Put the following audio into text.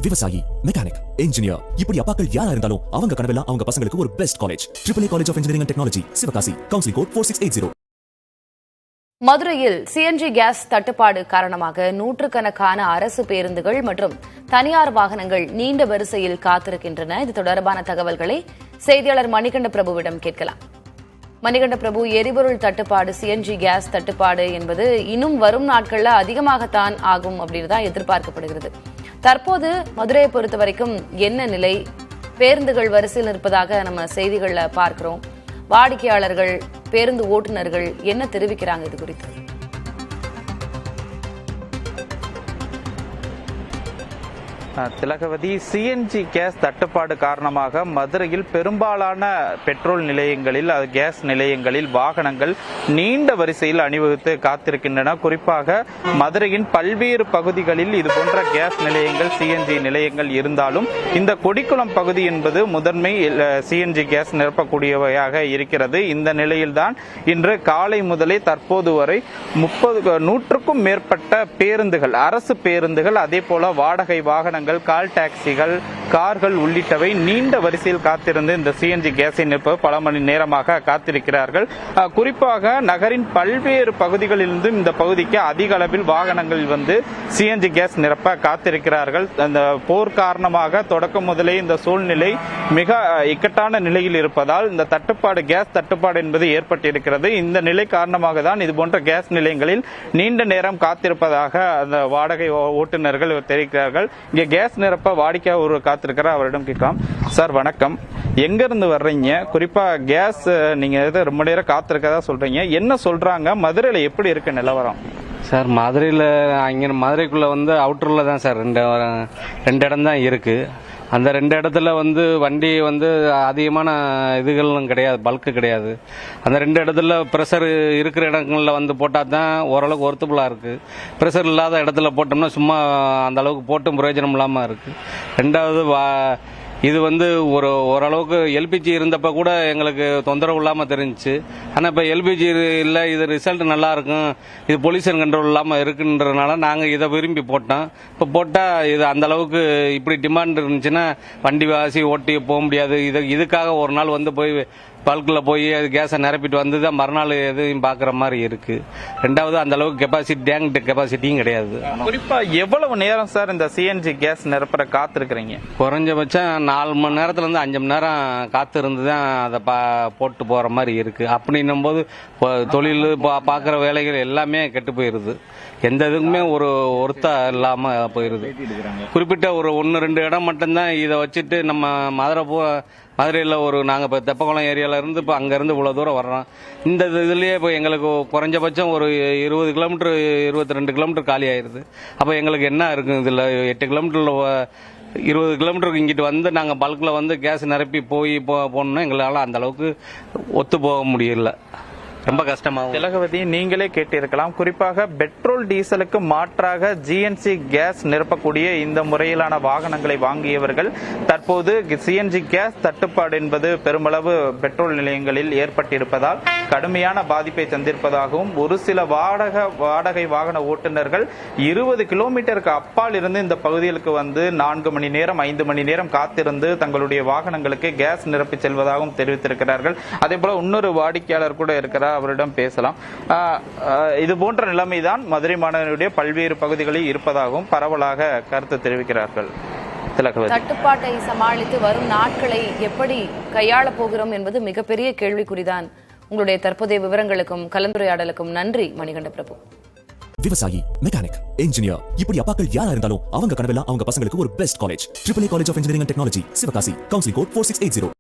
விவசாயி, mechanic, engineer, இப்படி அப்பாக்கள் யாரா இருந்தாலும் அவங்க கனவெல்லாம் அவங்க பசங்களுக்கு ஒரு best college. AAA college of engineering and technology, Sivakasi. Counselling code 4680. மதுரையில் சிஎன்ஜி கேஸ் தட்டுப்பாடு காரணமாக நூற்றுக்கணக்கான அரசு பேருந்துகள் மற்றும் தனியார் வாகனங்கள் நீண்ட வரிசையில் காத்திருக்கின்றன. இது தொடர்பான தகவல்களை செய்தியாளர் மணிகண்ட பிரபுவிடம் கேட்கலாம். மணிகண்ட பிரபு, எரிபொருள் தட்டுப்பாடு, சிஎன்ஜி கேஸ் தட்டுப்பாடு என்பது இன்னும் வரும் நாட்கள்ல அதிகமாகத்தான் ஆகும் அப்படின்னு தான் எதிர்பார்க்கப்படுகிறது. தற்போது மதுரையை பொறுத்த வரைக்கும் என்ன நிலை? பேருந்துகள் வரிசையில் இருப்பதாக நம்ம செய்திகள்ல பார்க்கிறோம். வாடிக்கையாளர்கள், பேருந்து ஓட்டுநர்கள் என்ன தெரிவிக்கிறாங்க இது குறித்து? திலகவதி, சிஎன்ஜி கேஸ் தட்டுப்பாடு காரணமாக மதுரையில் பெரும்பாலான பெட்ரோல் நிலையங்களில், கேஸ் நிலையங்களில் வாகனங்கள் நீண்ட வரிசையில் அணிவகுத்து காத்திருக்கின்றன. குறிப்பாக மதுரையின் பல்வேறு பகுதிகளில் இதுபோன்ற கேஸ் நிலையங்கள், சிஎன்ஜி நிலையங்கள் இருந்தாலும் இந்த கொடிக்குளம் பகுதி என்பது முதன்மை சிஎன்ஜி கேஸ் நிரப்பக்கூடியவையாக இருக்கிறது. இந்த நிலையில்தான் இன்று காலை முதலே தற்போது வரை 100க்கும் மேற்பட்ட பேருந்துகள், அரசு பேருந்துகள், அதே போல வாடகை வாகனங்கள், கால் டாக்ஸிகள், கார்கள் உள்ளிட்டவை நீண்ட வரிசையில் காத்திருந்து இந்த சிஎன்ஜி கேஸை நிரப்ப பல மணி நேரமாக காத்திருக்கிறார்கள். குறிப்பாக நகரின் பல்வேறு பகுதிகளிலிருந்து இந்த பகுதிக்கு அதிக அளவில் வாகனங்கள் வந்து சிஎன்ஜி கேஸ் நிரப்ப காத்திருக்கிறார்கள். அந்த போர் காரணமாக தொடக்கம் முதலே இந்த சூழ்நிலை மிக இக்கட்டான நிலையில் இருப்பதால் இந்த தட்டுப்பாடு, கேஸ் தட்டுப்பாடு என்பது ஏற்பட்டிருக்கிறது. இந்த நிலை காரணமாக தான் இதுபோன்ற கேஸ் நிலையங்களில் நீண்ட நேரம் காத்திருப்பதாக அந்த வாடகை ஓட்டுநர்கள் தெரிவிக்கிறார்கள். இங்கே கேஸ் நிரப்ப வாடிக்கையாக ஒரு காத்திருக்கிற அவரிடம் கேட்கலாம். சார் வணக்கம், எங்க இருந்து வர்றீங்க? குறிப்பா கேஸ் நீங்க ரொம்ப நேரம் காத்திருக்கதா சொல்றீங்க, என்ன சொல்றாங்க? மதுரையில எப்படி இருக்கு நிலவரம்? சார், மதுரைக்குள்ள வந்து அவுட்டரில் தான் சார் ரெண்டு இடம் தான் இருக்கு. அந்த ரெண்டு இடத்துல வந்து வண்டி வந்து அதிகமான இதுகளும் கிடையாது, பல்க்கு கிடையாது. அந்த ரெண்டு இடத்துல ப்ரெஷர் இருக்கிற இடங்களில் வந்து போட்டால் தான் ஓரளவுக்கு ஒர்த்தபுளாக இருக்குது. ப்ரெஷர் இல்லாத இடத்துல போட்டோம்னா சும்மா அந்த அளவுக்கு போட்டும் பிரயோஜனம் இல்லாமல் இருக்குது. ரெண்டாவது இது வந்து ஓரளவுக்கு எல்பிஜி இருந்தப்ப கூட எங்களுக்கு தொந்தரவு இல்லாமல் தெரிஞ்சிச்சு. ஆனால் இப்போ எல்பிஜி இல்லை, இது ரிசல்ட் நல்லா இருக்கும், இது பொல்யூஷன் கண்ட்ரோல் இல்லாமல் இருக்குன்றதுனால நாங்கள் இதை விரும்பி போட்டோம். இப்போ போட்டால் இது அந்த அளவுக்கு இப்படி டிமாண்ட் இருந்துச்சுன்னா வண்டி வாசி ஓட்டி போக முடியாது. இதுக்காக ஒரு நாள் வந்து போய் பல்கில் போய் கேஸை நிரப்பிட்டு வந்து தான் மறுநாள் எதையும் பார்க்குற மாதிரி இருக்கு. ரெண்டாவது அந்த அளவுக்கு கெப்பாசிட்டி, டேங்க் கெப்பாசிட்டியும் கிடையாது. குறிப்பா எவ்வளவு நேரம் சார் இந்த சிஎன்ஜி கேஸ் நிரப்புற காத்திருக்கிறீங்க? குறைஞ்சபட்சம் 4 மணி நேரத்துல இருந்து 5 மணி நேரம் காத்து இருந்து தான் அதை போட்டு போற மாதிரி இருக்கு. அப்படின்னும் போது தொழில் பார்க்குற வேலைகள் எல்லாமே கெட்டு போயிருது. எந்த இதுக்குமே ஒருத்தா இல்லாம போயிருது. குறிப்பிட்ட ஒரு 1-2 இடம் மட்டும்தான் இதை வச்சுட்டு நம்ம மதுரையில் நாங்கள் இப்போ தெப்பக்குளம் ஏரியாவில் இருந்து இப்போ அங்கேருந்து இவ்வளோ தூரம் வர்றோம். இந்த இதுலேயே இப்போ எங்களுக்கு குறைஞ்சபட்சம் ஒரு 20 கிலோமீட்டர், 22 கிலோமீட்டர் காலி ஆயிடுது. அப்போ எங்களுக்கு என்ன இருக்குது? இதில் 8 கிலோமீட்டரில் 20 கிலோமீட்டருக்கு இங்கிட்டு வந்து நாங்கள் பல்கில் வந்து கேஸ் நிரப்பி போகணுன்னா எங்களால் அந்த அளவுக்கு ஒத்து போக முடியல. ரொம்ப கஷ்டமாகும். திலகவதி, நீங்களே கேட்டிருக்கலாம். குறிப்பாக பெட்ரோல் டீசலுக்கு மாற்றாக ஜிஎன்சி கேஸ் நிரப்பக்கூடிய இந்த முறையிலான வாகனங்களை வாங்கியவர்கள் தற்போது சிஎன்ஜி கேஸ் தட்டுப்பாடு என்பது பெருமளவு பெட்ரோல் நிலையங்களில் ஏற்பட்டிருப்பதால் கடுமையான பாதிப்பை தந்திருப்பதாகவும், ஒரு சில வாடகை வாகன ஓட்டுநர்கள் 20 கிலோமீட்டருக்கு அப்பால் இருந்து இந்த பகுதிகளுக்கு வந்து 4 மணி நேரம், 5 மணி நேரம் காத்திருந்து தங்களுடைய வாகனங்களுக்கு கேஸ் நிரப்பி செல்வதாகவும் தெரிவித்திருக்கிறார்கள். அதே போல இன்னொரு வாடிக்கையாளர் கூட இருக்கிறார், அவரிடம் பேசலாம். இது போன்ற நிலைமைதான் மதுரை மாநகருடைய பல்வேறு பகுதிகளில் இருப்பதாகவும் பரவலாக கருத்து தெரிவிக்கிறார்கள். தட்டுப்பாட்டை சமாளித்து வரும் நாட்களை எப்படி கையாள போகிறோம் என்பது மிகப்பெரிய கேள்விக்குறிதான். உங்களுடைய தற்போதைய விவரங்களுக்கும் கலந்துரையாடலுக்கும் நன்றி மணிகண்ட பிரபு. விவசாயி, மெக்கானிக், இன்ஜினியர், இப்படி அப்பாக்கள் யாரா இருந்தாலும் அவங்க கனவெல்லாம் அவங்க பசங்களுக்கு ஒரு best college. AAA college of engineering and technology, Sivakasi. Counselling code 4680.